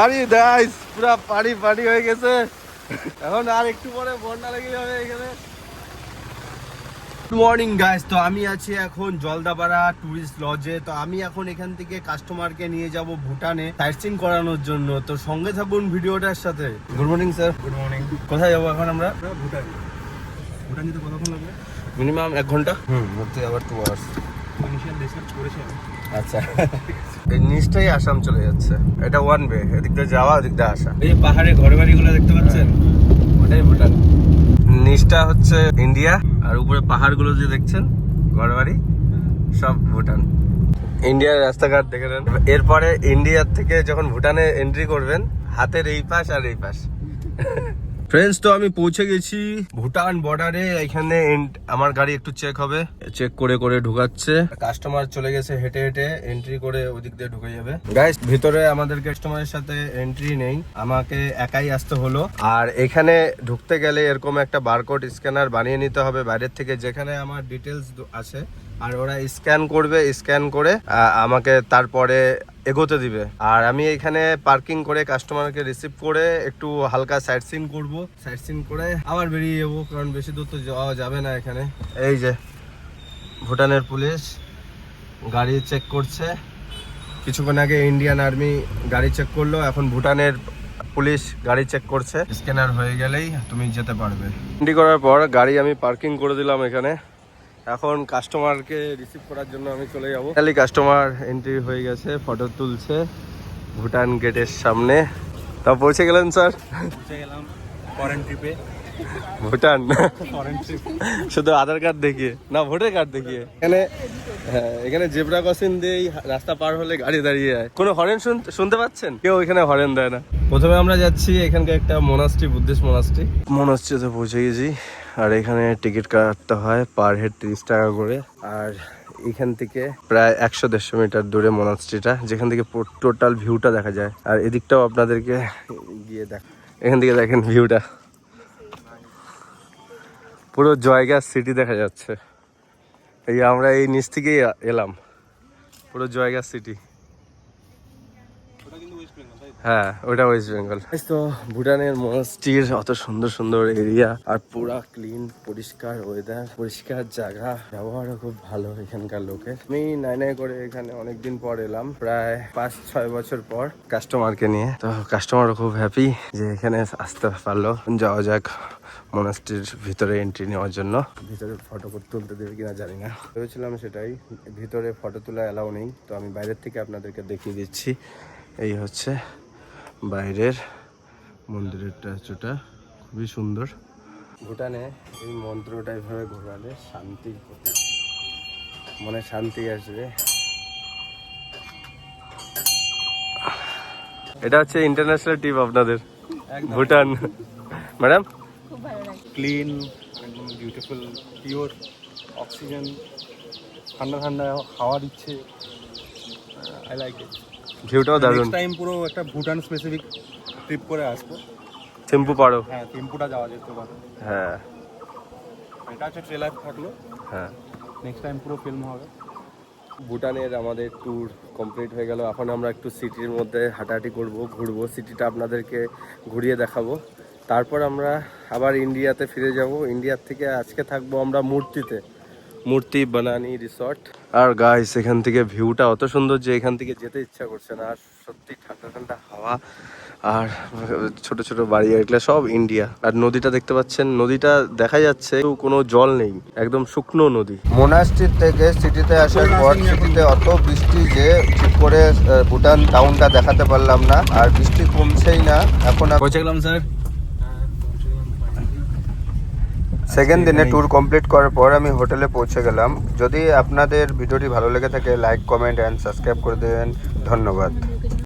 পানি গাইস পুরো পানি পানি হয়ে গেছে। এখন আর একটু পরে বন্যা লেগে যাবে এখানে। গুড মর্নিং গাইস, তো আমি আছি এখন জলদাপাড়া টুরিস্ট লজে। তো আমি এখন এখান থেকে কাস্টমারকে নিয়ে যাব ভুটানে সাইটসিং করানোর জন্য। তো সঙ্গে থাকুন ভিডিওটার সাথে। Good morning sir. Good morning. কোথায় যাবো এখন আমরা? ভুটান। ভুটান যেতে কতক্ষণ লাগবে? মিনিমাম 1 ঘন্টা। হচ্ছে আবার 2 আওয়ার্স। ইনিশিয়াল রিসার্চ করেছি আমি। আচ্ছা, এই নিচটাই আসাম চলে যাচ্ছে। এটা ওয়ান ওয়ে, এদিক দিয়ে যাওয়া এদিক দিয়ে আসা। এই পাহাড়ে ঘর বাড়িগুলো দেখতে পাচ্ছেন, ওটাই ভুটান। নিচটা হচ্ছে ইন্ডিয়া, আর উপরে পাহাড়গুলো যে দেখছেন ঘর বাড়ি সব ভুটান। ইন্ডিয়ার রাস্তাঘাট দেখে নেন। এরপরে ইন্ডিয়ার থেকে যখন ভুটানে এন্ট্রি করবেন, হাতের এই পাশ আর এই পাশ। ফ্রেন্ডস, তো আমি পৌঁছে গেছি ভুটান বর্ডারে। এখানে আমার গাড়ি একটু চেক হবে, চেক করে করে ঢুকাচ্ছে। কাস্টমার চলে গেছে হেঁটে হেঁটে, এন্ট্রি করে ওদিক দিয়ে ঢুকে যাবে। গাইস, ভিতরে আমাদের কাস্টমারের সাথে এন্ট্রি নেই, আমাকে একাই আসতে হলো। আর এখানে ঢুকতে গেলে এরকম একটা বারকোড স্ক্যানার বানিয়ে নিতে হবে বাইরের থেকে, যেখানে আমার ডিটেলস আছে। আর ওরা স্ক্যান করবে, স্ক্যান করে আমাকে তারপরে এগোতে দিবে। আর আমি এখানে পার্কিং করে কাস্টমারকে রিসিভ করে একটু হালকা সাইট সিন করবো। সাইট সিন করে আবার বেরিয়ে যাবো, কারণ বেশি দূর তো যাওয়া যাবে না এখানে। এই যে ভুটানের পুলিশ গাড়ি চেক করছে। কিছুক্ষণ আগে ইন্ডিয়ান আর্মি গাড়ি চেক করলো, এখন ভুটানের পুলিশ গাড়ি চেক করছে। স্ক্যানার হয়ে গেলেই তুমি যেতে পারবে। এন্ট্রি করার পর গাড়ি আমি পার্কিং করে দিলাম এখানে। এখন কাস্টমারকে রিসিভ করার জন্য আমি চলে যাবো। খালি কাস্টমার এন্ট্রি হয়ে গেছে, ফটো তুলছে ভুটান গেটের সামনে। তা পৌঁছে গেলেন স্যার? পৌঁছে গেলাম ফরেন ট্রিপে। ভুটান ফরেন ট্রিপ শুধু আধার কার্ড দেখিয়ে না, ভোটার কার্ড দেখিয়ে। এখানে এখানে জেব্রা ক্রসিং দিয়েই রাস্তা পার হলে গাড়ি দাঁড়িয়ে যায়। কোনো হরেন শুনতে পাচ্ছেন? কেউ এখানে হরেন দেয় না। প্রথমে আমরা যাচ্ছি এখানকার একটা মোনাস্ট্রি, বুদ্ধিস্ট মোনাস্ট্রিতে পৌঁছে গেছি। আর এখানে টিকিট কাটতে হয় পার হেড 30 টাকা করে। আর এখান থেকে প্রায় 100-150 মিটার দূরে মোনাস্ট্রিটা, যেখান থেকে টোটাল ভিউটা দেখা যায়। আর এদিকটাও আপনাদেরকে গিয়ে এখান থেকে দেখেন ভিউটা, পুরো জয়গাঁ সিটি দেখা যাচ্ছে। এই আমরা এই নিচ থেকেই এলাম, পুরো জয়গাঁ সিটি। হ্যাঁ, ওটা ওয়েস্ট বেঙ্গল। তো ভুটানের মনাস্ট্রির অত সুন্দর সুন্দর এরিয়া, আর পুরা ক্লিন, পরিষ্কার ওয়েদার, পরিষ্কার জায়গা, ব্যবহারও খুব ভালো এখানকার লোকের। আমি নাই করে এখানে অনেকদিন পর এলাম, প্রায় 5-6 বছর পর কাস্টমারকে নিয়ে। তো কাস্টমারও খুব হ্যাপি যে এখানে আসতে পারলো। যাওয়া যাক মনাস্ট্রির ভিতরে এন্ট্রি নেওয়ার জন্য। ভিতরে ফটো তুলতে দেবে কিনা জানি না, ভেবেছিলাম সেটাই। ভিতরে ফটো তোলা অ্যালাউ নেই, তো আমি বাইরের থেকে আপনাদেরকে দেখিয়ে দিচ্ছি। এই হচ্ছে বাইরের মন্দিরের স্ট্যাচুটা, খুবই সুন্দর। ভুটানে এই মন্ত্রটা এভাবে ঘোরালে শান্তির প্রতীক, মনে শান্তি আসবে। এটা হচ্ছে ইন্টারন্যাশনাল ট্রিপ আপনাদের Bhutan. Madam, clean, beautiful, pure oxygen, ঠান্ডা ঠান্ডা হাওয়া দিচ্ছে। I like it. ভিউটাও দারুণ। নেক্সট টাইম পুরো একটা ভুটান স্পেসিফিক ট্রিপ করে আসবো। থিম্পু পারো। হ্যাঁ, থিম্পুটা যাওয়া যেতে পারে। হ্যাঁ এটা হচ্ছে ট্রেলার থাকলো, হ্যাঁ। নেক্সট টাইম পুরো ফিল্ম হবে। ভুটানের আমাদের ট্যুর কমপ্লিট হয়ে গেল। এখন আমরা একটু সিটির মধ্যে হাঁটাহাঁটি করবো, ঘুরবো, সিটিটা আপনাদেরকে ঘুরিয়ে দেখাবো। তারপর আমরা আবার ইন্ডিয়াতে ফিরে যাব। ইন্ডিয়ার থেকে আজকে থাকবো আমরা মূর্তি বানানি রিসর্ট। আর গাইস, এখান থেকে ভিউটা অত সুন্দর যে এখান থেকে যেতে ইচ্ছা করছে না। আর সত্যি ঠান্ডা ঠান্ডা হাওয়া, আর ছোট ছোট বাড়ি, এগুলো সব ইন্ডিয়া। আর নদীটা দেখতে পাচ্ছেন, নদীটা দেখা যাচ্ছে কোনো জল নেই, একদম শুকনো নদী। মোনাস্ট্রি থেকে সিটিতে আসার পর সিটিতে অত বৃষ্টি যে ঠিক করে ভুটান টাউনটা দেখাতে পারলাম না। আর বৃষ্টি কমছেই না। এখন পৌঁছে গেলাম স্যার। সেকেন্ড দিনে ট্যুর কমপ্লিট করার পর আমি হোটেলে পৌঁছে গেলাম। যদি আপনাদের ভিডিওটি ভালো লেগে থাকে, লাইক, কমেন্ট অ্যান্ড সাবস্ক্রাইব করে দেবেন। ধন্যবাদ।